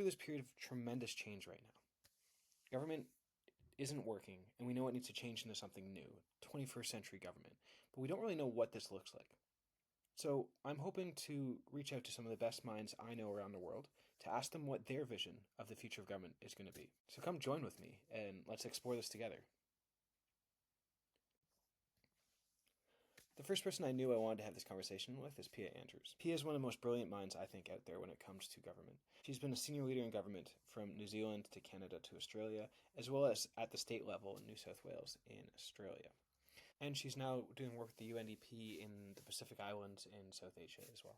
through this period of tremendous change right now. Government isn't working, and we know it needs to change into something new, 21st century government, but we don't really know what this looks like. So I'm hoping to reach out to some of the best minds I know around the world to ask them what their vision of the future of government is going to be. So come join with me, and let's explore this together. The first person I knew I wanted to have this conversation with is Pia Andrews. Pia is one of the most brilliant minds I think out there when it comes to government. She's been a senior leader in government from New Zealand to Canada to Australia, as well as at the state level in New South Wales in Australia. And she's now doing work with the UNDP in the Pacific Islands in South Asia as well.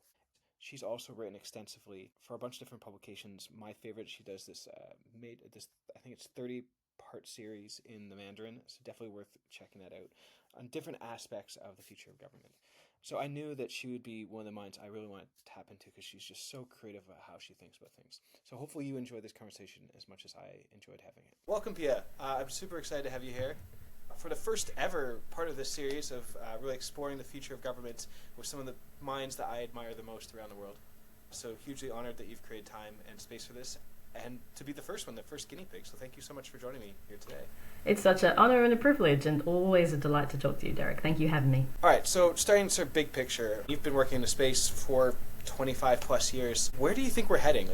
She's also written extensively for a bunch of different publications. My favorite, she does this, I think it's 30-part series in the Mandarin, so definitely worth checking that out, on different aspects of the future of government. So I knew that she would be one of the minds I really want to tap into because she's just so creative about how she thinks about things. So hopefully you enjoy this conversation as much as I enjoyed having it. Welcome, Pia. I'm super excited to have you here for the first ever part of this series of really exploring the future of government with some of the minds that I admire the most around the world. So hugely honored that you've created time and space for this, and to be the first guinea pig. So thank you so much for joining me here today. It's such an honor and a privilege, and always a delight to talk to you, Derek. Thank you for having me. All right, so starting sort of big picture, you've been working in the space for 25 plus years. Where do you think we're heading?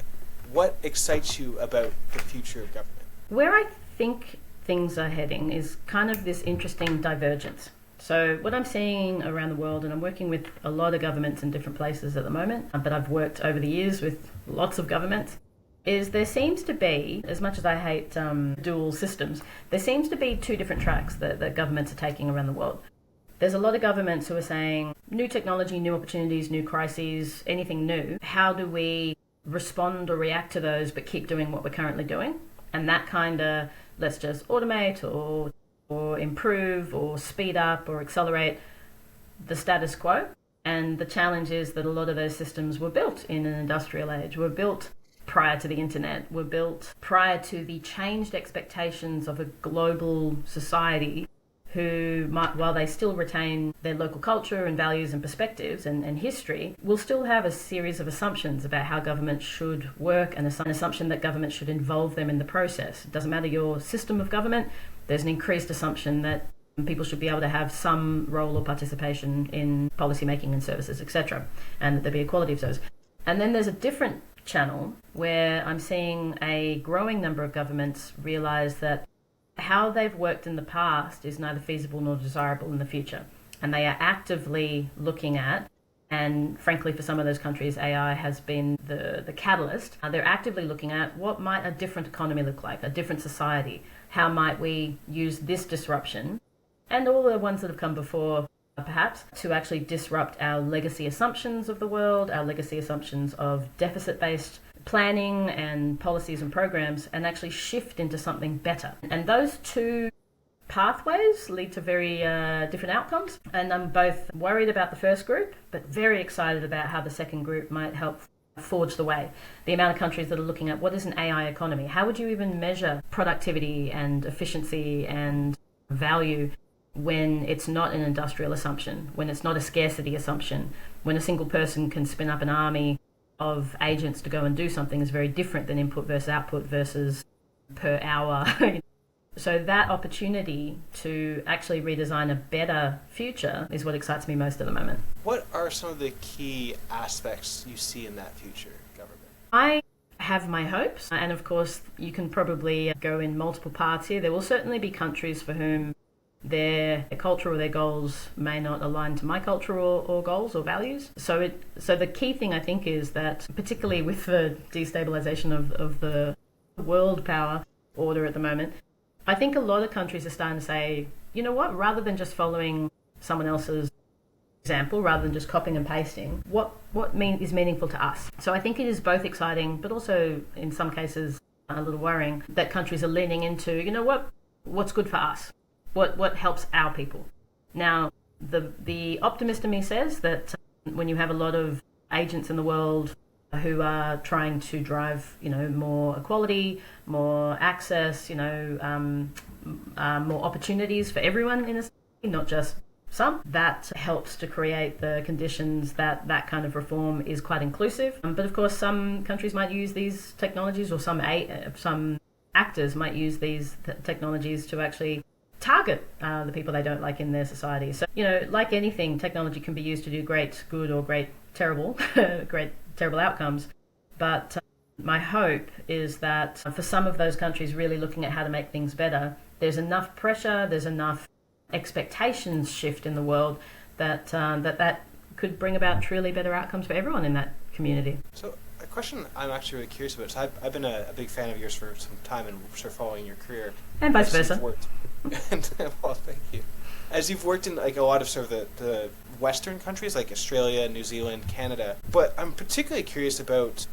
What excites you about the future of government? Where I think things are heading is kind of this interesting divergence. So what I'm seeing around the world, and I'm working with a lot of governments in different places at the moment, but I've worked over the years with lots of governments, is there seems to be, as much as I hate dual systems, there seems to be two different tracks that governments are taking around the world. There's a lot of governments who are saying, new technology, new opportunities, new crises, anything new. How do we respond or react to those but keep doing what we're currently doing? And that kind of, let's just automate or improve or speed up or accelerate the status quo. And the challenge is that a lot of those systems were built in an industrial age, were built prior to the internet, were built prior to the changed expectations of a global society who might, while they still retain their local culture and values and perspectives and history, will still have a series of assumptions about how government should work and an assumption that government should involve them in the process. It doesn't matter your system of government, there's an increased assumption that people should be able to have some role or participation in policymaking and services, etc., and that there be equality of those. And then there's a different channel where I'm seeing a growing number of governments realize that how they've worked in the past is neither feasible nor desirable in the future. And they are actively looking at, and frankly for some of those countries AI has been the catalyst, they're actively looking at what might a different economy look like, a different society. How might we use this disruption, and all the ones that have come before perhaps, to actually disrupt our legacy assumptions of the world, our legacy assumptions of deficit-based planning and policies and programs, and actually shift into something better. And those two pathways lead to very different outcomes. And I'm both worried about the first group, but very excited about how the second group might help forge the way. The amount of countries that are looking at what is an AI economy? How would you even measure productivity and efficiency and value when it's not an industrial assumption, when it's not a scarcity assumption, when a single person can spin up an army of agents to go and do something is very different than input versus output versus per hour. So that opportunity to actually redesign a better future is what excites me most at the moment. What are some of the key aspects you see in that future government? I have my hopes, and of course you can probably go in multiple parts here. There will certainly be countries for whom their culture or their goals may not align to my culture or goals or values. So the key thing I think is that, particularly with the destabilization of the world power order at the moment, I think a lot of countries are starting to say, you know what, rather than just following someone else's example, rather than just copying and pasting, what is meaningful to us. So I think it is both exciting, but also in some cases a little worrying that countries are leaning into, you know what, what's good for us? What helps our people? Now, the optimist in me says that when you have a lot of agents in the world who are trying to drive, more equality, more access, more opportunities for everyone in a society, not just some. That helps to create the conditions that that kind of reform is quite inclusive. But of course, some countries might use these technologies, or some actors might use these technologies to actually target the people they don't like in their society. So, like anything, technology can be used to do great good or great terrible, great terrible outcomes. But my hope is that for some of those countries really looking at how to make things better, there's enough pressure, there's enough expectations shift in the world that that could bring about truly better outcomes for everyone in that community. So a question I'm actually really curious about, so I've been a big fan of yours for some time and sort of following your career. And vice versa. Well, thank you. As you've worked in like a lot of sort of the Western countries like Australia, New Zealand, Canada, but I'm particularly curious about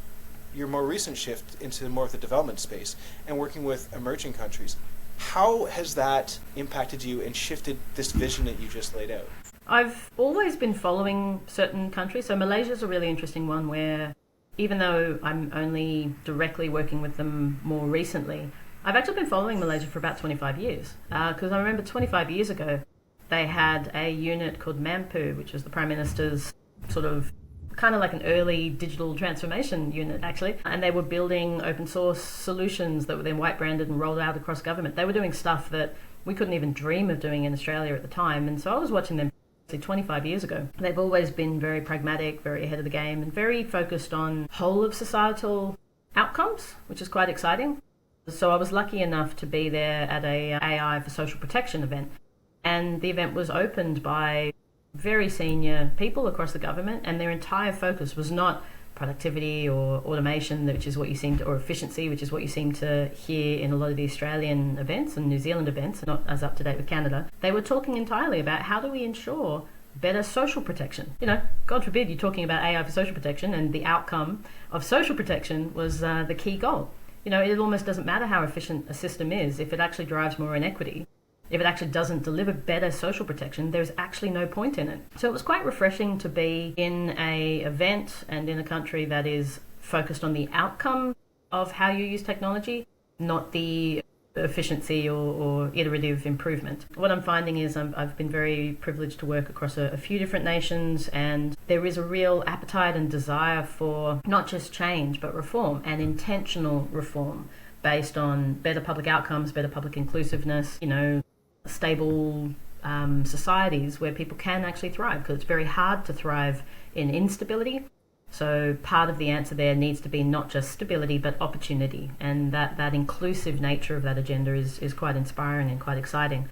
your more recent shift into more of the development space and working with emerging countries. How has that impacted you and shifted this vision that you just laid out? I've always been following certain countries. So Malaysia's a really interesting one where even though I'm only directly working with them more recently, I've actually been following Malaysia for about 25 years. Because I remember 25 years ago, they had a unit called Mampu, which was the Prime Minister's sort of kind of like an early digital transformation unit, actually. And they were building open source solutions that were then white branded and rolled out across government. They were doing stuff that we couldn't even dream of doing in Australia at the time. And so I was watching them 25 years ago. They've always been very pragmatic, very ahead of the game, and very focused on whole of societal outcomes, which is quite exciting. So I was lucky enough to be there at a AI for social protection event. And the event was opened by very senior people across the government, and their entire focus was not productivity or automation, which is what you seem to, or efficiency, which is what you seem to hear in a lot of the Australian events and New Zealand events, not as up to date with Canada. They were talking entirely about how do we ensure better social protection. God forbid you're talking about AI for social protection, and the outcome of social protection was the key goal. It almost doesn't matter how efficient a system is if it actually drives more inequity. If it actually doesn't deliver better social protection, there's actually no point in it. So it was quite refreshing to be in an event and in a country that is focused on the outcome of how you use technology, not the efficiency or iterative improvement. What I'm finding is I've been very privileged to work across a few different nations, and there is a real appetite and desire for not just change, but reform, and intentional reform based on better public outcomes, better public inclusiveness, stable societies where people can actually thrive, because it's very hard to thrive in instability. So part of the answer there needs to be not just stability, but opportunity. And that inclusive nature of that agenda is quite inspiring and quite exciting.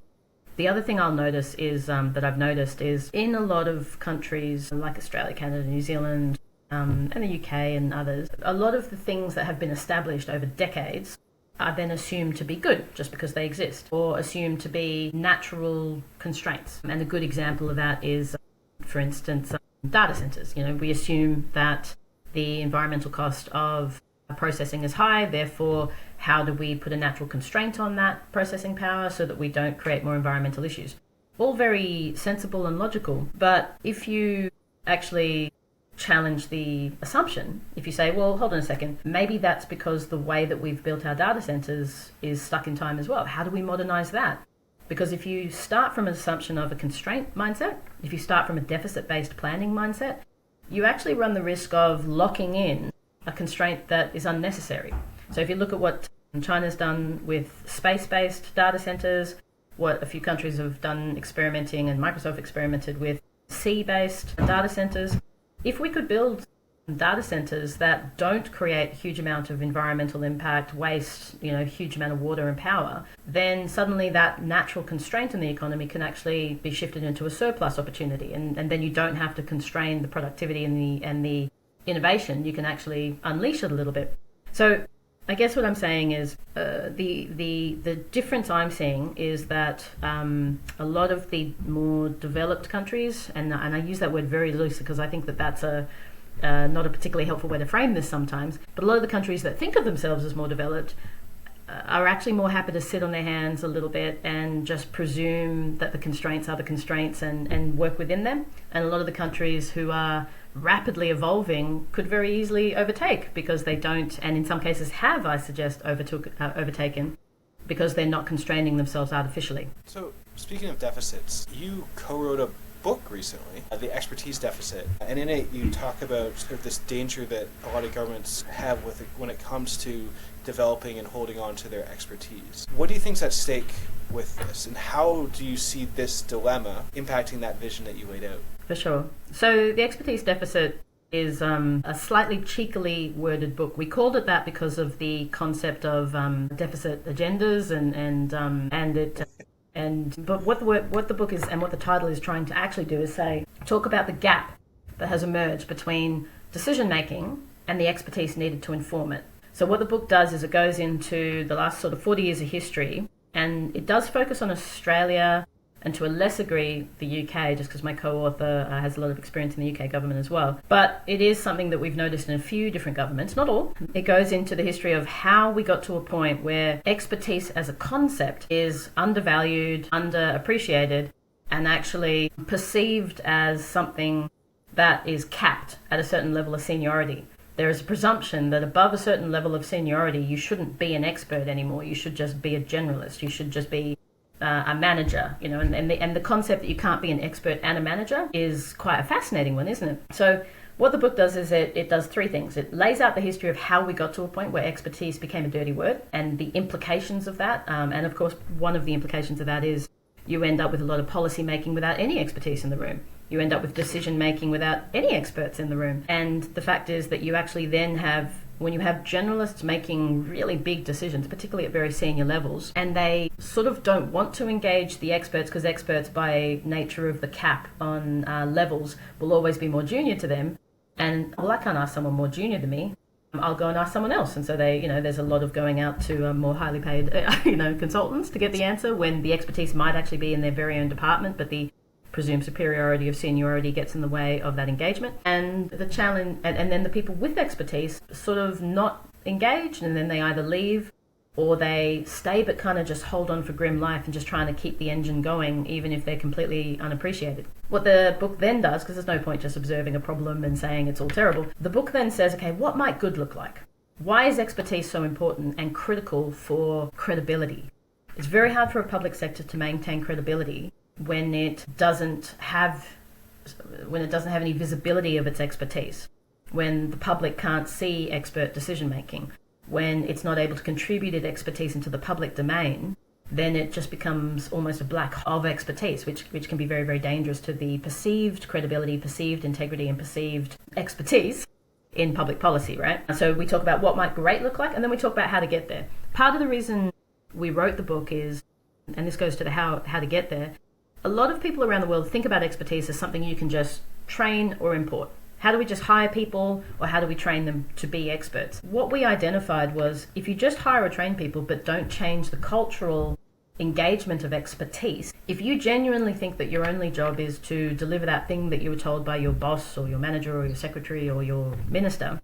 The other thing I'll notice is, that I've noticed is in a lot of countries like Australia, Canada, New Zealand, and the UK and others, a lot of the things that have been established over decades are then assumed to be good just because they exist, or assumed to be natural constraints. And a good example of that is, for instance, data centers. We assume that the environmental cost of processing is high, therefore how do we put a natural constraint on that processing power so that we don't create more environmental issues? All very sensible and logical, but if you actually challenge the assumption, if you say, well, hold on a second, maybe that's because the way that we've built our data centers is stuck in time as well. How do we modernize that? Because if you start from an assumption of a constraint mindset, if you start from a deficit-based planning mindset, you actually run the risk of locking in a constraint that is unnecessary. So if you look at what China's done with space-based data centers, what a few countries have done experimenting, and Microsoft experimented with sea-based data centers, if we could build data centers that don't create a huge amount of environmental impact, waste, huge amount of water and power, then suddenly that natural constraint in the economy can actually be shifted into a surplus opportunity. And then you don't have to constrain the productivity and the innovation. You can actually unleash it a little bit. So I guess what I'm saying is the difference I'm seeing is that a lot of the more developed countries, and I use that word very loosely because I think that that's not a particularly helpful way to frame this sometimes, but a lot of the countries that think of themselves as more developed are actually more happy to sit on their hands a little bit and just presume that the constraints are the constraints and work within them. And a lot of the countries who are rapidly evolving could very easily overtake because they don't, and in some cases have, I suggest, overtaken because they're not constraining themselves artificially. So, speaking of deficits, you co-wrote a book recently, The Expertise Deficit, and in it you talk about sort of this danger that a lot of governments have with it when it comes to developing and holding on to their expertise. What do you think's at stake with this, and how do you see this dilemma impacting that vision that you laid out? For sure. So The Expertise Deficit is a slightly cheekily worded book. We called it that because of the concept of deficit agendas but what the book is and what the title is trying to actually do is talk about the gap that has emerged between decision making and the expertise needed to inform it. So what the book does is it goes into the last sort of 40 years of history, and it does focus on Australia and to a lesser degree the UK, just because my co-author has a lot of experience in the UK government as well. But it is something that we've noticed in a few different governments, not all. It goes into the history of how we got to a point where expertise as a concept is undervalued, underappreciated, and actually perceived as something that is capped at a certain level of seniority. There is a presumption that above a certain level of seniority, you shouldn't be an expert anymore. You should just be a generalist. You should just be a manager, and the concept that you can't be an expert and a manager is quite a fascinating one, isn't it? So what the book does is it does three things. It lays out the history of how we got to a point where expertise became a dirty word and the implications of that. And of course, one of the implications of that is you end up with a lot of policy making without any expertise in the room. You end up with decision making without any experts in the room. And the fact is that you actually then have, when you have generalists making really big decisions, particularly at very senior levels, and they sort of don't want to engage the experts because experts by nature of the cap on levels will always be more junior to them. And, well, I can't ask someone more junior than me. I'll go and ask someone else. And so there's a lot of going out to more highly paid, consultants to get the answer when the expertise might actually be in their very own department, but the presumed superiority of seniority gets in the way of that engagement. And the challenge, and then the people with expertise sort of not engaged, and then they either leave or they stay but kind of just hold on for grim life and just trying to keep the engine going even if they're completely unappreciated. What the book then does, because there's no point just observing a problem and saying it's all terrible, the book then says, okay, what might good look like? Why is expertise so important and critical for credibility? It's very hard for a public sector to maintain credibility when it doesn't have any visibility of its expertise, when the public can't see expert decision making, when it's not able to contribute its expertise into the public domain, then it just becomes almost a black hole of expertise, which can be very, very dangerous to the perceived credibility, perceived integrity, and perceived expertise in public policy, right? So we talk about what might great look like, and then we talk about how to get there. Part of the reason we wrote the book is, and this goes to the how to get there, a lot of people around the world think about expertise as something you can just train or import. How do we just hire people, or how do we train them to be experts? What we identified was if you just hire or train people but don't change the cultural engagement of expertise, if you genuinely think that your only job is to deliver that thing that you were told by your boss or your manager or your secretary or your minister,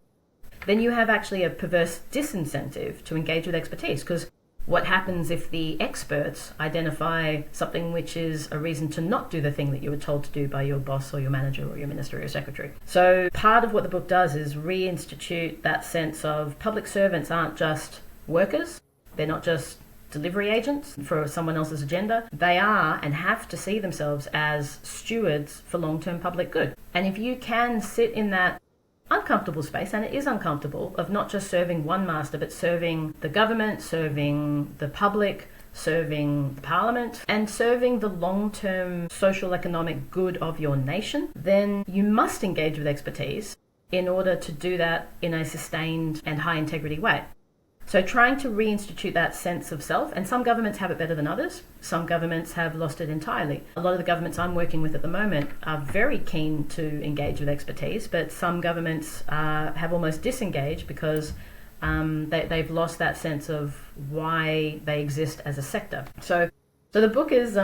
then you have actually a perverse disincentive to engage with expertise, because what happens if the experts identify something which is a reason to not do the thing that you were told to do by your boss or your manager or your minister or your secretary? So part of what the book does is reinstitute that sense of public servants aren't just workers. They're not just delivery agents for someone else's agenda. They are and have to see themselves as stewards for long-term public good. And if you can sit in that uncomfortable space, and it is uncomfortable, of not just serving one master, but serving the government, serving the public, serving the parliament, and serving the long-term social economic good of your nation, then you must engage with expertise in order to do that in a sustained and high integrity way. So trying to reinstitute that sense of self, and some governments have it better than others. Some governments have lost it entirely. A lot of the governments I'm working with at the moment are very keen to engage with expertise, but some governments have almost disengaged because they've lost that sense of why they exist as a sector. So the book is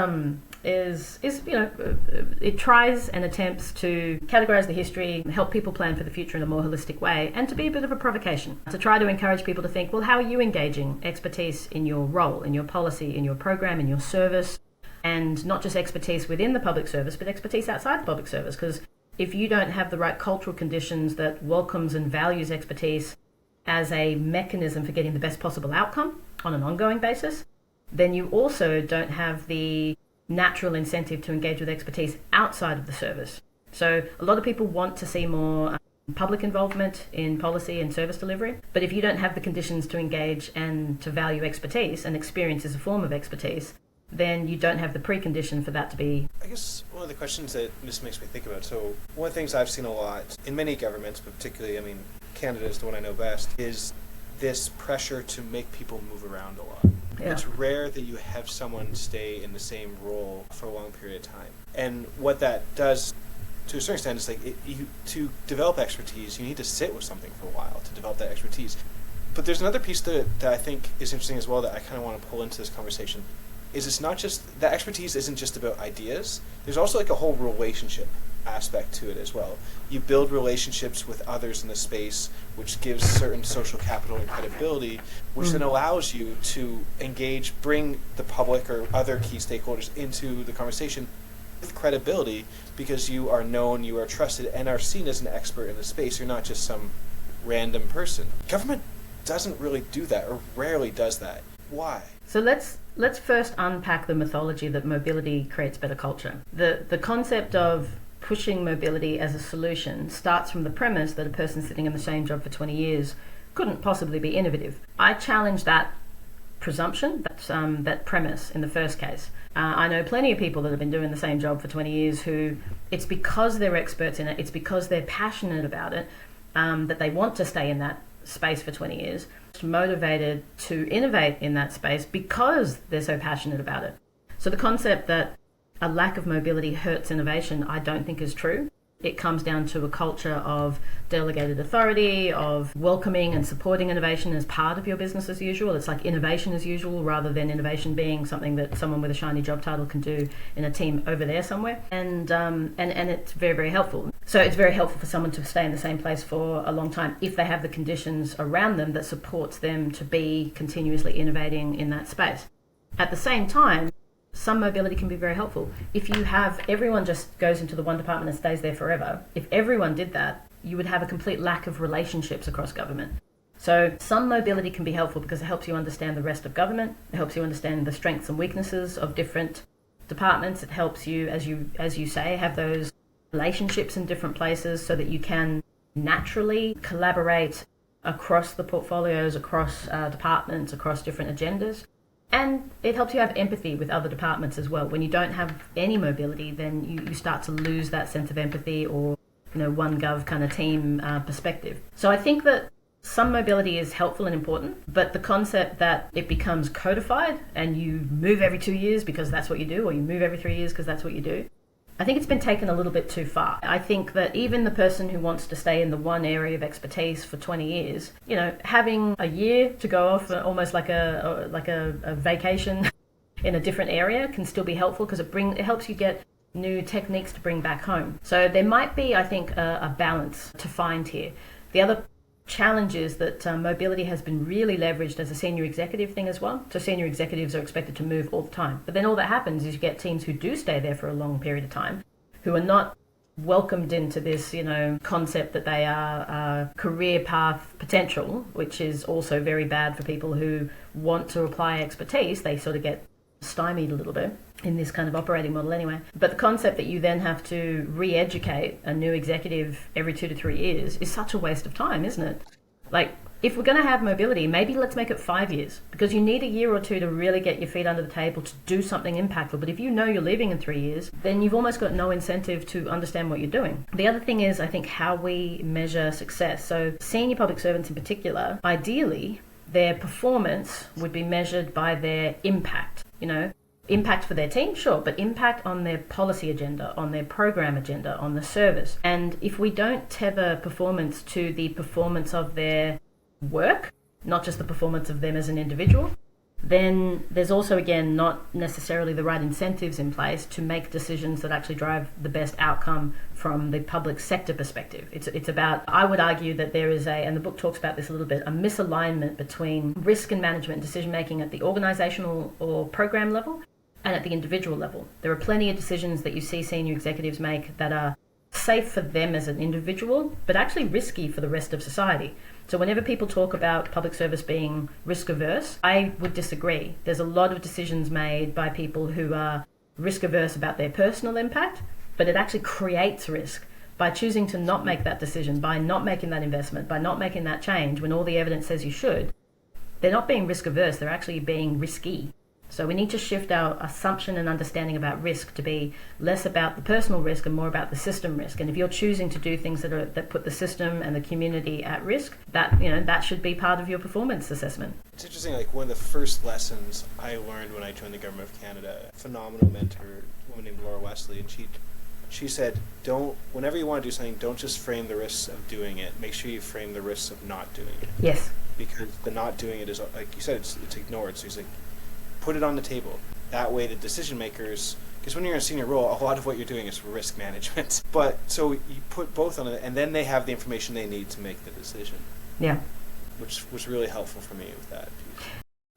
it tries and attempts to categorize the history, help people plan for the future in a more holistic way, and to be a bit of a provocation, to try to encourage people to think, well, how are you engaging expertise in your role, in your policy, in your program, in your service, and not just expertise within the public service, but expertise outside the public service? Because if you don't have the right cultural conditions that welcomes and values expertise as a mechanism for getting the best possible outcome on an ongoing basis, then you also don't have the natural incentive to engage with expertise outside of the service. So a lot of people want to see more public involvement in policy and service delivery, but if you don't have the conditions to engage and to value expertise, and experience is a form of expertise, then you don't have the precondition for that to be. I guess one of the questions that this makes me think about, so one of the things I've seen a lot in many governments, but particularly, Canada is the one I know best, is this pressure to make people move around a lot. Yeah. It's rare that you have someone stay in the same role for a long period of time. And what that does, to a certain extent, is to develop expertise, you need to sit with something for a while to develop that expertise. But there's another piece that I think is interesting as well that I kind of want to pull into this conversation, is it's not just, that expertise isn't just about ideas, there's also a whole relationship aspect to it as well. You build relationships with others in the space, which gives certain social capital and credibility, which then allows you to engage, bring the public or other key stakeholders into the conversation with credibility, because you are known, you are trusted, and are seen as an expert in the space. You're not just some random person. Government doesn't really do that, or rarely does that. Why? So let's first unpack the mythology that mobility creates better culture. The concept of pushing mobility as a solution starts from the premise that a person sitting in the same job for 20 years couldn't possibly be innovative. I challenge that presumption, that premise in the first case. I know plenty of people that have been doing the same job for 20 years who, it's because they're experts in it, it's because they're passionate about it, that they want to stay in that space for 20 years, motivated to innovate in that space because they're so passionate about it. So the concept that a lack of mobility hurts innovation, I don't think is true. It comes down to a culture of delegated authority, of welcoming and supporting innovation as part of your business as usual. It's like innovation as usual, rather than innovation being something that someone with a shiny job title can do in a team over there somewhere. And it's very, very helpful. So it's very helpful for someone to stay in the same place for a long time if they have the conditions around them that supports them to be continuously innovating in that space. At the same time, some mobility can be very helpful. If you have everyone just goes into the one department and stays there forever, if everyone did that, you would have a complete lack of relationships across government. So some mobility can be helpful because it helps you understand the rest of government. It helps you understand the strengths and weaknesses of different departments. It helps you, as you say, have those relationships in different places so that you can naturally collaborate across the portfolios, across departments, across different agendas. And it helps you have empathy with other departments as well. When you don't have any mobility, then you start to lose that sense of empathy or, one gov kind of team perspective. So I think that some mobility is helpful and important, but the concept that it becomes codified and you move every 2 years because that's what you do, or you move every 3 years because that's what you do, I think it's been taken a little bit too far. I think that even the person who wants to stay in the one area of expertise for 20 years, having a year to go off almost like a vacation in a different area can still be helpful because it helps you get new techniques to bring back home. So there might be, I think, a balance to find here. The other challenge is that mobility has been really leveraged as a senior executive thing as well. So senior executives are expected to move all the time. But then all that happens is you get teams who do stay there for a long period of time, who are not welcomed into this, concept that they are career path potential, which is also very bad for people who want to apply expertise. They sort of get stymied a little bit in this kind of operating model anyway. But the concept that you then have to re-educate a new executive every 2 to 3 years is such a waste of time, isn't it? Like, if we're going to have mobility, maybe let's make it 5 years, because you need a year or two to really get your feet under the table to do something impactful. But if you know you're leaving in 3 years, then you've almost got no incentive to understand what you're doing. The other thing is, I think, how we measure success. So senior public servants in particular, ideally, their performance would be measured by their impact, Impact for their team, sure, but impact on their policy agenda, on their program agenda, on the service. And if we don't tether performance to the performance of their work, not just the performance of them as an individual, then there's also, again, not necessarily the right incentives in place to make decisions that actually drive the best outcome from the public sector perspective. It's about, I would argue that there is and the book talks about this a little bit, a misalignment between risk and management decision making at the organizational or program level and at the individual level. There are plenty of decisions that you see senior executives make that are safe for them as an individual, but actually risky for the rest of society. So whenever people talk about public service being risk averse, I would disagree. There's a lot of decisions made by people who are risk averse about their personal impact, but it actually creates risk by choosing to not make that decision, by not making that investment, by not making that change when all the evidence says you should. They're not being risk averse, they're actually being risky. So we need to shift our assumption and understanding about risk to be less about the personal risk and more about the system risk. And if you're choosing to do things that put the system and the community at risk, that should be part of your performance assessment. It's interesting, like one of the first lessons I learned when I joined the Government of Canada, a phenomenal mentor, a woman named Laura Wesley, and she said, whenever you want to do something, don't just frame the risks of doing it, make sure you frame the risks of not doing it. Yes. Because the not doing it is, like you said, it's ignored. So he's like, put it on the table. That way the decision makers, because when you're in a senior role, a lot of what you're doing is risk management. But so you put both on it, and then they have the information they need to make the decision. Yeah. Which was really helpful for me with that piece.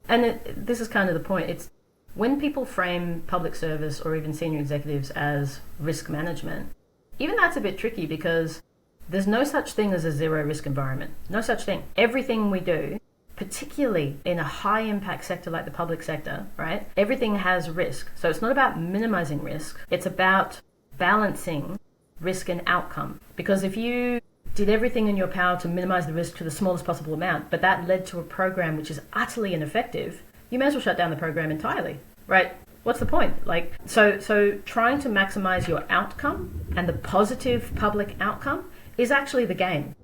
And this is kind of the point. It's when people frame public service or even senior executives as risk management, even that's a bit tricky because there's no such thing as a zero risk environment. No such thing. Everything we do, particularly in a high impact sector like the public sector, right? Everything has risk. So it's not about minimizing risk. It's about balancing risk and outcome. Because if you did everything in your power to minimize the risk to the smallest possible amount, but that led to a program which is utterly ineffective, you may as well shut down the program entirely, right? What's the point? So trying to maximize your outcome and the positive public outcome is actually the game.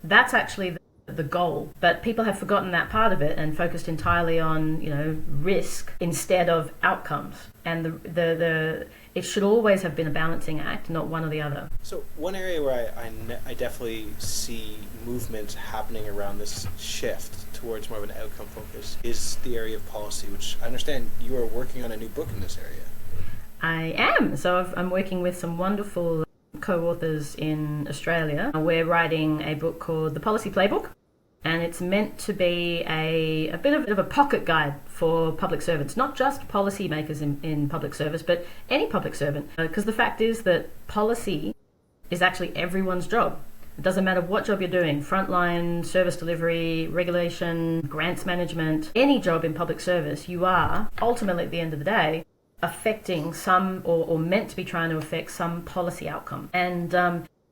That's actually the goal. But people have forgotten that part of it and focused entirely on, risk instead of outcomes. And it should always have been a balancing act, not one or the other. So one area where I definitely see movement happening around this shift towards more of an outcome focus is the area of policy, which I understand you are working on a new book in this area. I am. So I'm working with some wonderful co-authors in Australia. We're writing a book called The Policy Playbook, and it's meant to be a bit of a pocket guide for public servants, not just policymakers in public service, but any public servant. Because the fact is that policy is actually everyone's job. It doesn't matter what job you're doing, frontline, service delivery, regulation, grants management, any job in public service, you are ultimately at the end of the day affecting some or meant to be trying to affect some policy outcome. And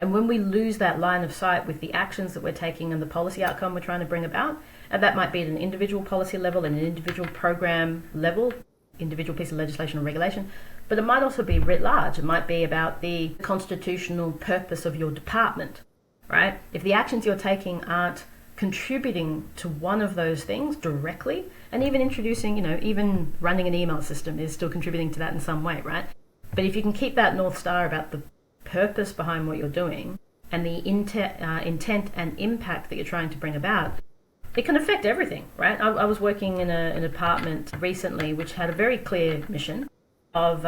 when we lose that line of sight with the actions that we're taking and the policy outcome we're trying to bring about, and that might be at an individual policy level, an individual program level, individual piece of legislation or regulation, but it might also be writ large. It might be about the constitutional purpose of your department, right? If the actions you're taking aren't contributing to one of those things directly, and even introducing, even running an email system is still contributing to that in some way, right? But if you can keep that North Star about the purpose behind what you're doing and the intent and impact that you're trying to bring about, it can affect everything, right? I was working in an apartment recently which had a very clear mission of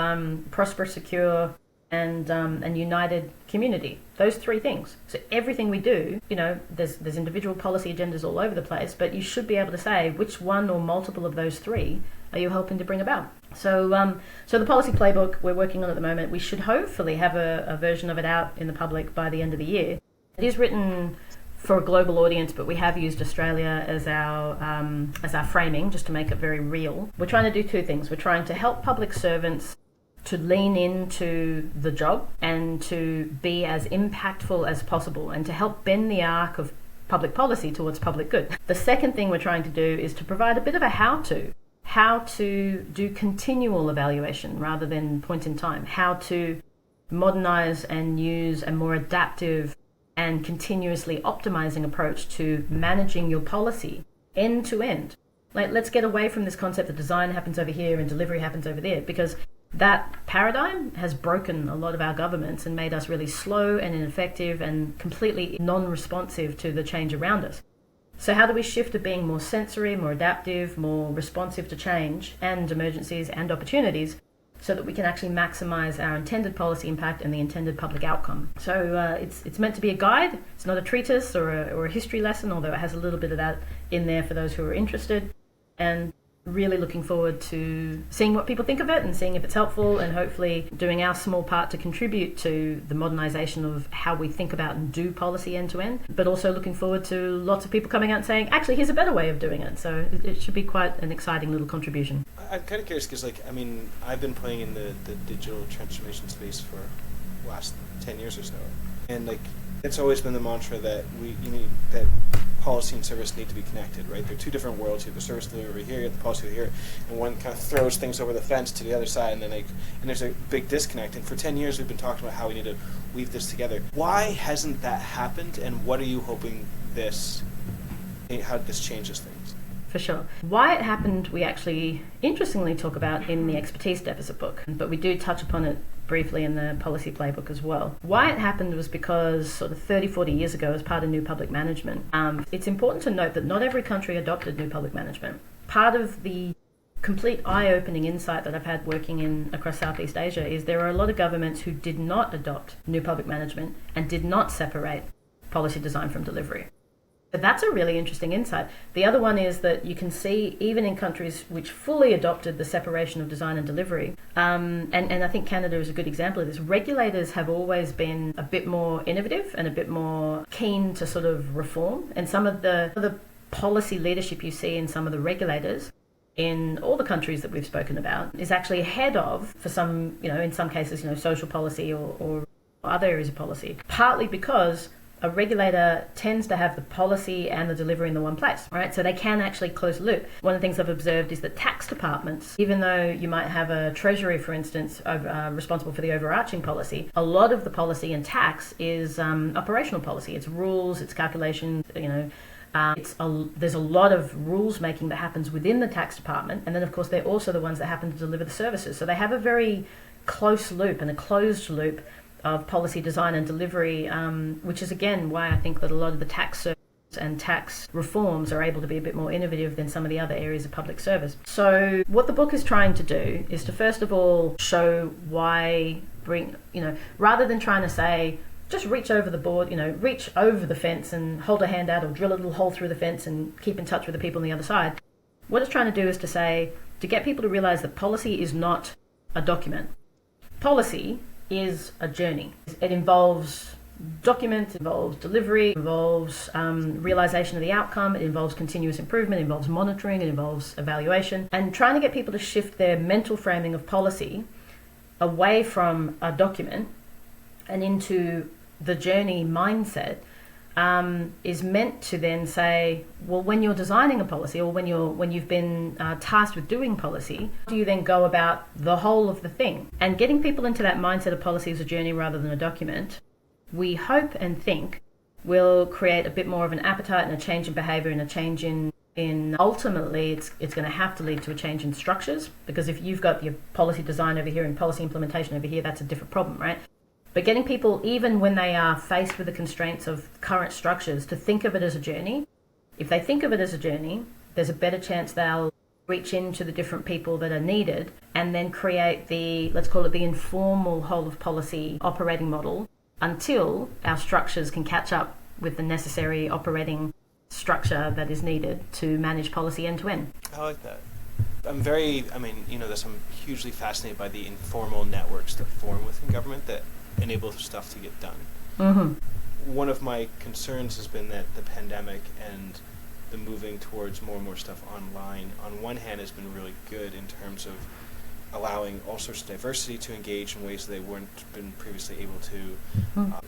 prosperous, secure, and united community. Those three things. So everything we do, there's individual policy agendas all over the place, but you should be able to say which one or multiple of those three are you helping to bring about. So the policy playbook we're working on at the moment, we should hopefully have a version of it out in the public by the end of the year. It is written for a global audience, but we have used Australia as our framing just to make it very real. We're trying to do two things. We're trying to help public servants to lean into the job and to be as impactful as possible and to help bend the arc of public policy towards public good. The second thing we're trying to do is to provide a bit of a how to do continual evaluation rather than point in time, how to modernize and use a more adaptive and continuously optimizing approach to managing your policy end to end. Let's get away from this concept that design happens over here and delivery happens over there, because that paradigm has broken a lot of our governments and made us really slow and ineffective and completely non-responsive to the change around us. So how do we shift to being more sensory, more adaptive, more responsive to change and emergencies and opportunities so that we can actually maximize our intended policy impact and the intended public outcome? So it's meant to be a guide. It's not a treatise or a history lesson, although it has a little bit of that in there for those who are interested. And really looking forward to seeing what people think of it and seeing if it's helpful, and hopefully doing our small part to contribute to the modernisation of how we think about and do policy end to end, but also looking forward to lots of people coming out and saying, actually, here's a better way of doing it. So it should be quite an exciting little contribution. I'm kind of curious because, I've been playing in the digital transformation space for the last 10 years or so. And, it's always been the mantra that that policy and service need to be connected, right? They're two different worlds. You have the service delivery over here, you have the policy over here, and one kind of throws things over the fence to the other side, and then and there's a big disconnect. And for 10 years, we've been talking about how we need to weave this together. Why hasn't that happened, and what are you hoping how this changes things? For sure. Why it happened, we actually interestingly talk about in the expertise deficit book, but we do touch upon it briefly in the policy playbook as well. Why it happened was because sort of 30, 40 years ago, as part of new public management, it's important to note that not every country adopted new public management. Part of the complete eye-opening insight that I've had working across Southeast Asia is there are a lot of governments who did not adopt new public management and did not separate policy design from delivery. But that's a really interesting insight. The other one is that you can see, even in countries which fully adopted the separation of design and delivery, and I think Canada is a good example of this, regulators have always been a bit more innovative and a bit more keen to sort of reform. And some of the policy leadership you see in some of the regulators in all the countries that we've spoken about is actually ahead of, for some, in some cases, social policy or other areas of policy, partly because a regulator tends to have the policy and the delivery in the one place, right? So they can actually close the loop. One of the things I've observed is that tax departments, even though you might have a treasury, for instance, responsible for the overarching policy, a lot of the policy in tax is operational policy. It's rules, it's calculations, there's a lot of rules making that happens within the tax department. And then, of course, they're also the ones that happen to deliver the services. So they have a very close loop and a closed loop of policy design and delivery, which is again why I think that a lot of the tax services and tax reforms are able to be a bit more innovative than some of the other areas of public service. So what the book is trying to do is to first of all show why rather than trying to say just reach over the board, reach over the fence and hold a hand out or drill a little hole through the fence and keep in touch with the people on the other side. What it's trying to do is to get people to realize that policy is not a document. Policy is a journey. It involves documents, it involves delivery, it involves realization of the outcome, it involves continuous improvement, it involves monitoring, it involves evaluation, and trying to get people to shift their mental framing of policy away from a document and into the journey mindset is meant to then say, well, when you're designing a policy or when you've been tasked with doing policy, do you then go about the whole of the thing? And getting people into that mindset of policy as a journey rather than a document, we hope and think will create a bit more of an appetite and a change in behavior and a change in ultimately it's going to have to lead to a change in structures, because if you've got your policy design over here and policy implementation over here, that's a different problem, right? But getting people, even when they are faced with the constraints of current structures, to think of it as a journey. If they think of it as a journey, there's a better chance they'll reach into the different people that are needed and then create let's call it the informal whole of policy operating model until our structures can catch up with the necessary operating structure that is needed to manage policy end to end. I like that. I'm hugely fascinated by the informal networks that form within government that enable stuff to get done. Mm-hmm. One of my concerns has been that the pandemic and the moving towards more and more stuff online, on one hand, has been really good in terms of allowing all sorts of diversity to engage in ways they weren't been previously able to.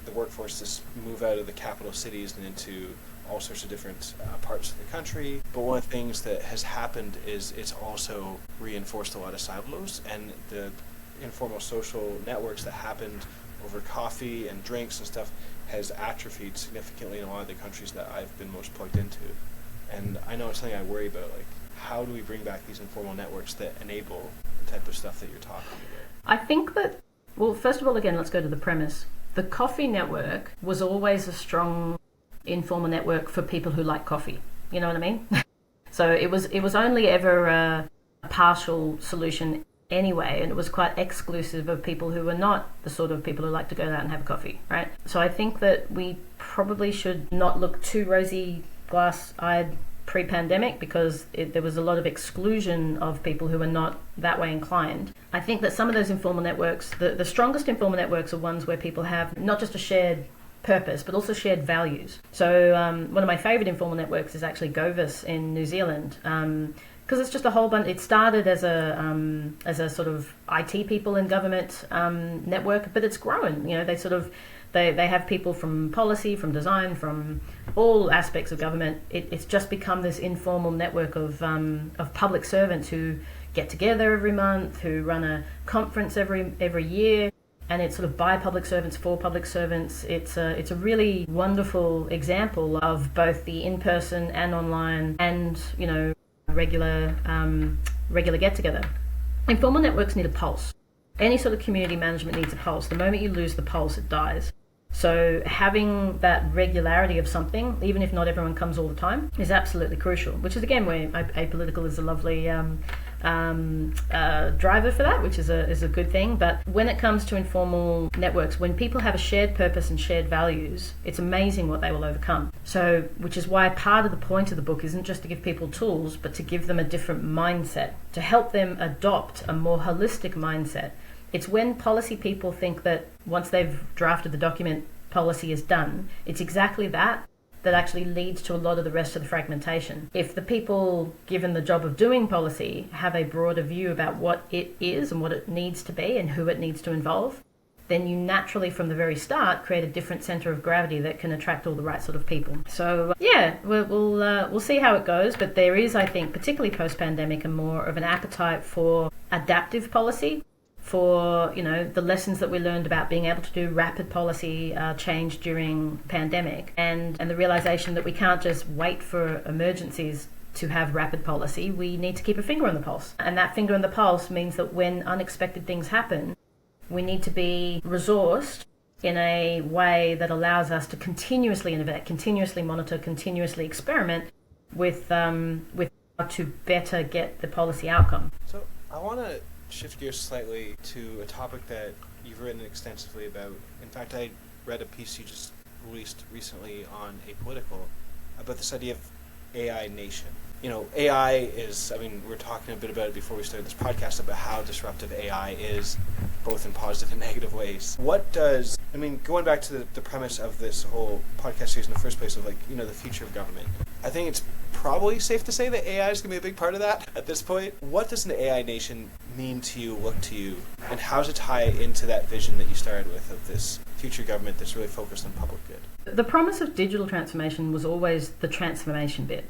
The workforce to move out of the capital cities and into all sorts of different parts of the country. But one of the things that has happened is it's also reinforced a lot of silos, and the informal social networks that happened over coffee and drinks and stuff has atrophied significantly in a lot of the countries that I've been most plugged into. And I know it's something I worry about, how do we bring back these informal networks that enable the type of stuff that you're talking about? I think that, well, first of all, again, let's go to the premise. The coffee network was always a strong informal network for people who like coffee. You know what I mean? So it was only ever a partial solution anyway, and it was quite exclusive of people who were not the sort of people who like to go out and have a coffee, right? So I think that we probably should not look too rosy glass-eyed pre-pandemic because there was a lot of exclusion of people who were not that way inclined. I think that some of those informal networks, the strongest informal networks are ones where people have not just a shared purpose, but also shared values. So one of my favorite informal networks is actually Govis in New Zealand. Because it's just a whole bunch. It started as a sort of IT people in government network, but it's grown. You know, they have people from policy, from design, from all aspects of government. It's just become this informal network of public servants who get together every month, who run a conference every year, and it's sort of by public servants for public servants. It's a really wonderful example of both the in-person and online and regular get-together. Informal networks need a pulse. Any sort of community management needs a pulse. The moment you lose the pulse, it dies. So having that regularity of something, even if not everyone comes all the time, is absolutely crucial, which is again where apolitical is a lovely driver for that, which is a good thing. But when it comes to informal networks, when people have a shared purpose and shared values, it's amazing what they will overcome. So, which is why part of the point of the book isn't just to give people tools, but to give them a different mindset, to help them adopt a more holistic mindset. It's when policy people think that once they've drafted the document, policy is done. It's exactly that actually leads to a lot of the rest of the fragmentation. If the people given the job of doing policy have a broader view about what it is and what it needs to be and who it needs to involve, then you naturally from the very start create a different center of gravity that can attract all the right sort of people. So yeah, we'll see how it goes, but there is, I think, particularly post-pandemic, a more of an appetite for adaptive policy, for the lessons that we learned about being able to do rapid policy change during pandemic, and the realization that we can't just wait for emergencies to have rapid policy. We need to keep a finger on the pulse, and that finger on the pulse means that when unexpected things happen, we need to be resourced in a way that allows us to continuously innovate, continuously monitor, continuously experiment with how to better get the policy outcome. So I want to shift gears slightly to a topic that you've written extensively about. In fact, I read a piece you just released recently on Apolitical about this idea of AI nation. AI is, we were talking a bit about it before we started this podcast about how disruptive AI is, both in positive and negative ways. Going back to the premise of this whole podcast series in the first place of the future of government, I think it's probably safe to say that AI is going to be a big part of that at this point. What does an AI nation mean to you, look to you, and how does it tie into that vision that you started with of this future government that's really focused on public good? The promise of digital transformation was always the transformation bit.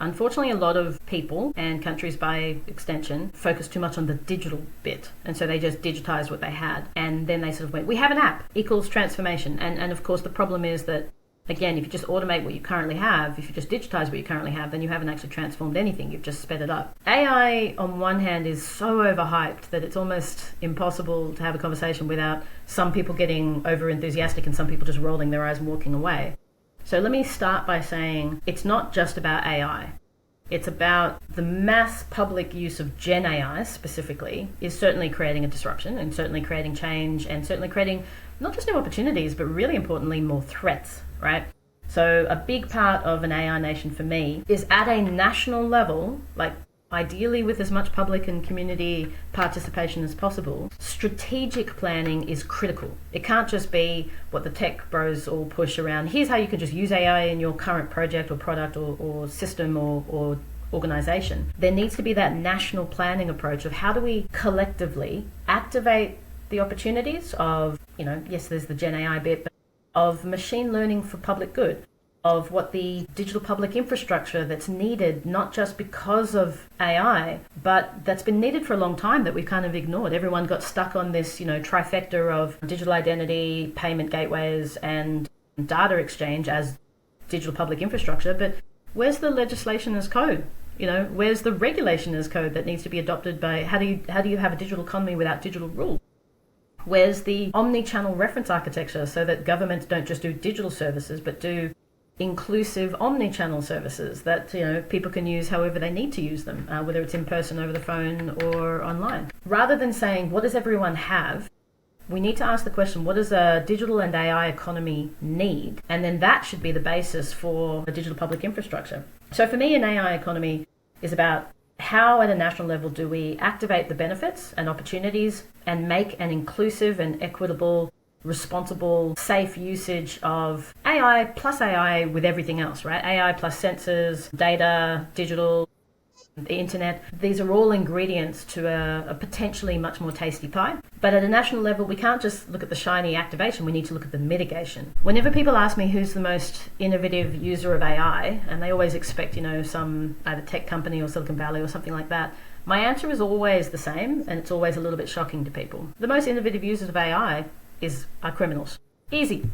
Unfortunately, a lot of people and countries by extension focus too much on the digital bit. And so they just digitized what they had. And then they sort of went, we have an app equals transformation. And of course, the problem is that, again, if you just automate what you currently have, if you just digitize what you currently have, then you haven't actually transformed anything. You've just sped it up. AI, on one hand, is so overhyped that it's almost impossible to have a conversation without some people getting over enthusiastic and some people just rolling their eyes and walking away. So let me start by saying it's not just about AI. It's about the mass public use of Gen AI specifically is certainly creating a disruption and certainly creating change and certainly creating not just new opportunities, but really importantly, more threats, right? So a big part of an AI nation for me is at a national level, ideally with as much public and community participation as possible, strategic planning is critical. It can't just be what the tech bros all push around. Here's how you can just use AI in your current project or product or system or organization. There needs to be that national planning approach of how do we collectively activate the opportunities of, yes, there's the Gen AI bit, but of machine learning for public good, of what the digital public infrastructure that's needed, not just because of AI, but that's been needed for a long time that we've kind of ignored. Everyone got stuck on this, trifecta of digital identity, payment gateways, and data exchange as digital public infrastructure. But where's the legislation as code? Where's the regulation as code that needs to be adopted by, how do you have a digital economy without digital rules? Where's the omni-channel reference architecture so that governments don't just do digital services, but do inclusive omni-channel services that people can use however they need to use them, whether it's in person, over the phone, or online. Rather than saying, what does everyone have? We need to ask the question, what does a digital and AI economy need? And then that should be the basis for a digital public infrastructure. So for me, an AI economy is about how at a national level do we activate the benefits and opportunities and make an inclusive and equitable, responsible, safe usage of AI plus AI with everything else, right? AI plus sensors, data, digital, the internet. These are all ingredients to a potentially much more tasty pie. But at a national level, we can't just look at the shiny activation, we need to look at the mitigation. Whenever people ask me who's the most innovative user of AI, and they always expect, some either tech company or Silicon Valley or something like that, my answer is always the same, and it's always a little bit shocking to people. The most innovative users of AI are criminals. Easy.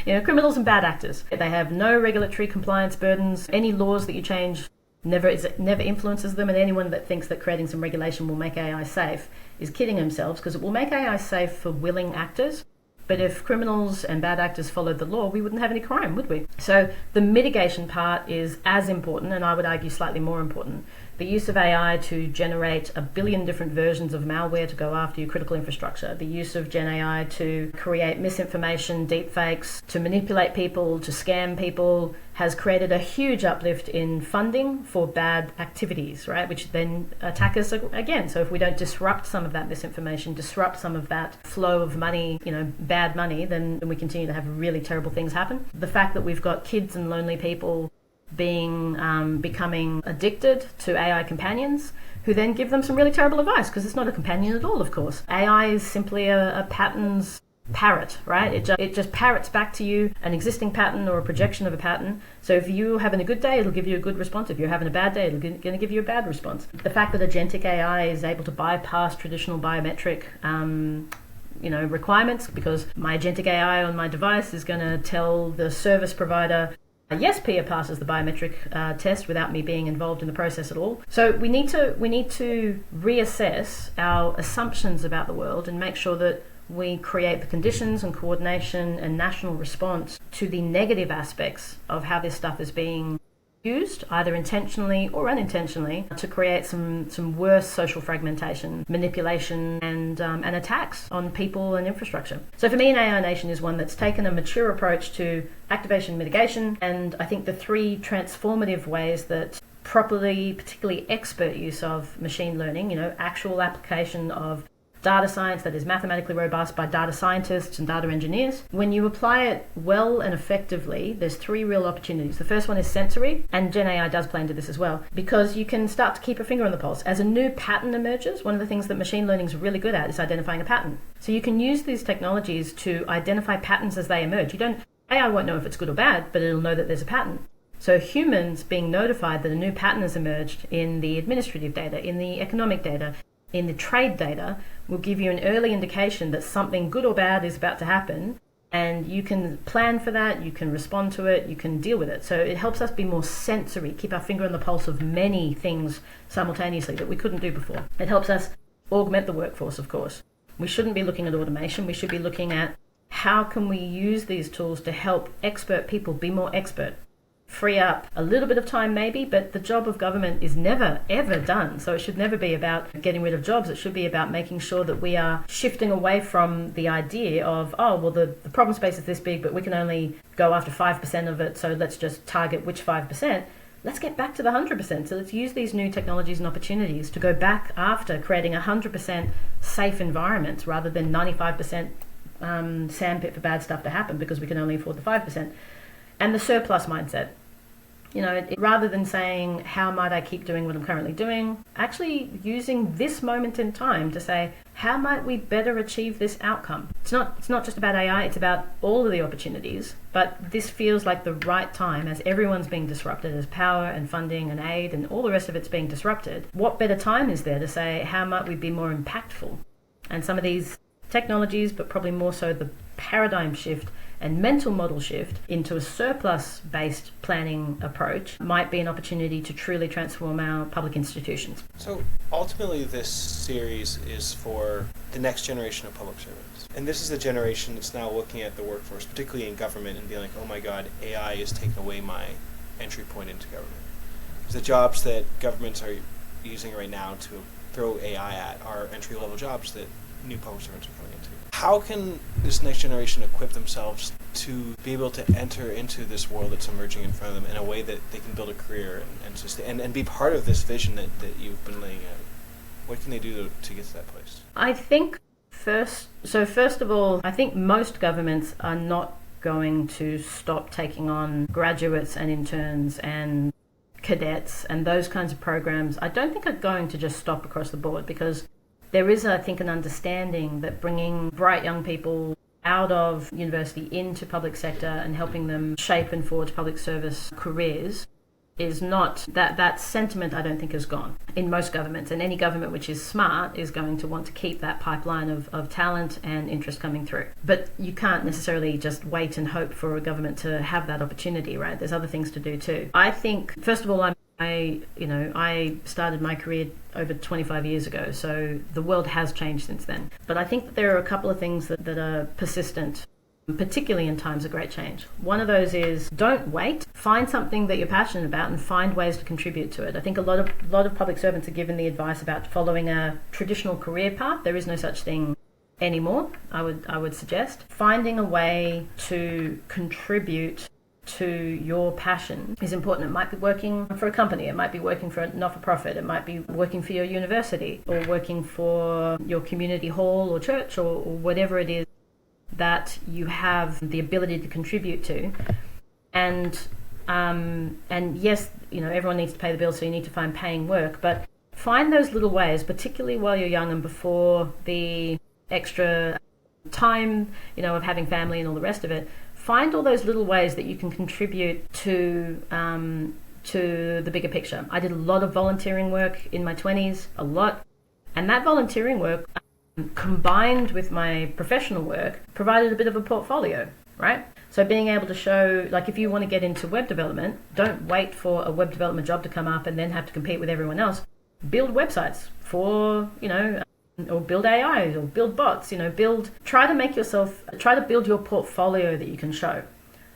Criminals and bad actors. They have no regulatory compliance burdens. Any laws that you change never influences them, and anyone that thinks that creating some regulation will make AI safe is kidding themselves, because it will make AI safe for willing actors. But if criminals and bad actors followed the law, we wouldn't have any crime, would we? So the mitigation part is as important, and I would argue slightly more important. The use of AI to generate 1 billion different versions of malware to go after your critical infrastructure. The use of Gen AI to create misinformation, deepfakes, to manipulate people, to scam people, has created a huge uplift in funding for bad activities, right? Which then attack us again. So if we don't disrupt some of that misinformation, disrupt some of that flow of money, bad money, then we continue to have really terrible things happen. The fact that we've got kids and lonely people becoming addicted to AI companions, who then give them some really terrible advice, because it's not a companion at all, of course. AI is simply a patterns parrot, right? It just parrots back to you an existing pattern or a projection of a pattern. So if you're having a good day, it'll give you a good response. If you're having a bad day, it's going to give you a bad response. The fact that agentic AI is able to bypass traditional biometric requirements, because my agentic AI on my device is going to tell the service provider, yes, Pia passes the biometric test without me being involved in the process at all. So we need to reassess our assumptions about the world and make sure that we create the conditions and coordination and national response to the negative aspects of how this stuff is being used, either intentionally or unintentionally, to create some worse social fragmentation, manipulation, and attacks on people and infrastructure. So for me, an AI nation is one that's taken a mature approach to activation mitigation, and I think the 3 transformative ways that properly, particularly expert use of machine learning, actual application of data science that is mathematically robust by data scientists and data engineers. When you apply it well and effectively, there's 3 real opportunities. The first one is sensory, and Gen AI does play into this as well, because you can start to keep a finger on the pulse. As a new pattern emerges, one of the things that machine learning is really good at is identifying a pattern. So you can use these technologies to identify patterns as they emerge. AI won't know if it's good or bad, but it'll know that there's a pattern. So humans being notified that a new pattern has emerged in the administrative data, in the economic data, in the trade data, will give you an early indication that something good or bad is about to happen, and you can plan for that, you can respond to it, you can deal with it. So it helps us be more sensory, keep our finger on the pulse of many things simultaneously that we couldn't do before. It helps us augment the workforce, of course. We shouldn't be looking at automation, we should be looking at how can we use these tools to help expert people be more expert. Free up a little bit of time maybe, but the job of government is never ever done. So it should never be about getting rid of jobs. It should be about making sure that we are shifting away from the idea of, the problem space is this big, but we can only go after 5% of it, so let's just target which 5%. Let's get back to the 100%. So let's use these new technologies and opportunities to go back after creating 100% safe environments rather than 95% sandpit for bad stuff to happen because we can only afford the 5%. And the surplus mindset. Rather than saying, how might I keep doing what I'm currently doing, actually using this moment in time to say, how might we better achieve this outcome? It's not just about AI, it's about all of the opportunities, but this feels like the right time as everyone's being disrupted, as power and funding and aid and all the rest of it's being disrupted. What better time is there to say, how might we be more impactful? And some of these technologies, but probably more so the paradigm shift and mental model shift into a surplus-based planning approach might be an opportunity to truly transform our public institutions. So ultimately this series is for the next generation of public servants. And this is the generation that's now looking at the workforce, particularly in government, and being like, oh my God, AI is taking away my entry point into government. Because the jobs that governments are using right now to throw AI at are entry-level jobs that new public servants are coming into. How can this next generation equip themselves to be able to enter into this world that's emerging in front of them in a way that they can build a career and be part of this vision that you've been laying out? What can they do to get to that place? I think first of all, I think most governments are not going to stop taking on graduates and interns and cadets and those kinds of programs. I don't think are going to just stop across the board, because there is, I think, an understanding that bringing bright young people out of university into public sector and helping them shape and forge public service careers is not, that sentiment I don't think is gone in most governments, and any government which is smart is going to want to keep that pipeline of talent and interest coming through. But you can't necessarily just wait and hope for a government to have that opportunity, right? There's other things to do too. I think, first of all, I started my career over 25 years ago, so the world has changed since then. But I think that there are a couple of things that are persistent, particularly in times of great change. One of those is don't wait. Find something that you're passionate about and find ways to contribute to it. I think a lot of public servants are given the advice about following a traditional career path. There is no such thing anymore, I would suggest. Finding a way to contribute to your passion is important. It might be working for a company, it might be working for a not-for-profit, it might be working for your university or working for your community hall or church or whatever it is that you have the ability to contribute to. And yes, everyone needs to pay the bills, so you need to find paying work, but find those little ways, particularly while you're young and before the extra time, of having family and all the rest of it. Find all those little ways that you can contribute to the bigger picture. I did a lot of volunteering work in my 20s, a lot, and that volunteering work combined with my professional work provided a bit of a portfolio, right? So being able to show, like, if you want to get into web development, don't wait for a web development job to come up and then have to compete with everyone else. Build websites for, or build AIs or build bots, try to build your portfolio that you can show.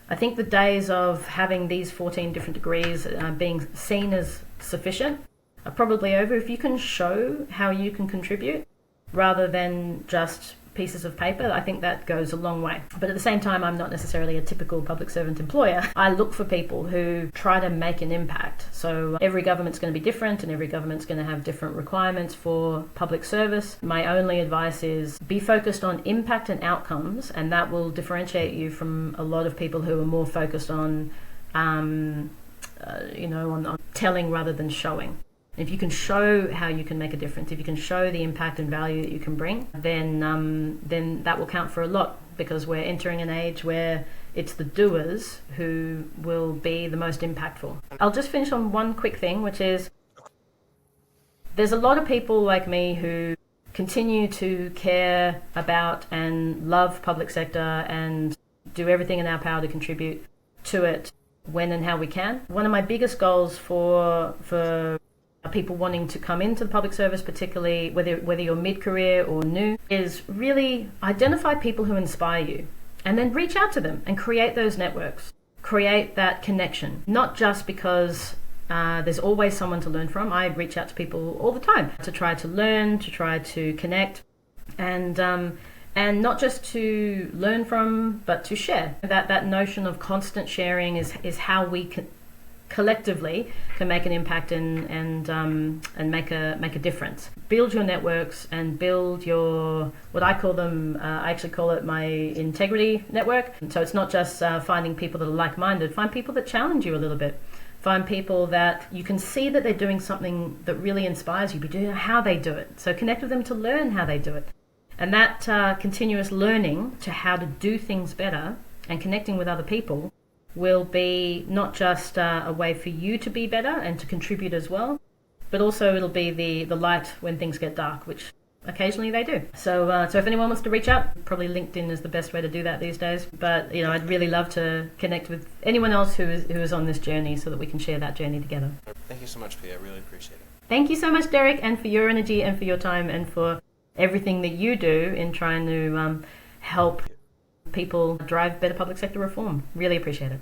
I think the days of having these 14 different degrees being seen as sufficient are probably over. If you can show how you can contribute rather than just pieces of paper, I think that goes a long way. But at the same time, I'm not necessarily a typical public servant employer. I look for people who try to make an impact. So every government's going to be different and every government's going to have different requirements for public service. My only advice is be focused on impact and outcomes, and that will differentiate you from a lot of people who are more focused on, on telling rather than showing. If you can show how you can make a difference, if you can show the impact and value that you can bring, then that will count for a lot, because we're entering an age where it's the doers who will be the most impactful. I'll just finish on one quick thing, which is there's a lot of people like me who continue to care about and love public sector and do everything in our power to contribute to it when and how we can. One of my biggest goals for people wanting to come into the public service, particularly whether you're mid-career or new, is really identify people who inspire you and then reach out to them and create those networks, create that connection. Not just because there's always someone to learn from. I reach out to people all the time to try to learn, to try to connect, and not just to learn from, but to share. That notion of constant sharing is how we can collectively can make an impact and make a difference. Build your networks and build your, what I call them, I actually call it my integrity network. And so it's not just finding people that are like-minded. Find people that challenge you a little bit. Find people that you can see that they're doing something that really inspires you, but you don't know how they do it. So connect with them to learn how they do it. And that continuous learning to how to do things better and connecting with other people will be not just a way for you to be better and to contribute as well, but also it'll be the light when things get dark, which occasionally they do. So if anyone wants to reach out, probably LinkedIn is the best way to do that these days. But I'd really love to connect with anyone else who is on this journey so that we can share that journey together. Thank you so much, Pia. I really appreciate it. Thank you so much, Derek, and for your energy and for your time and for everything that you do in trying to help people drive better public sector reform. Really appreciate it.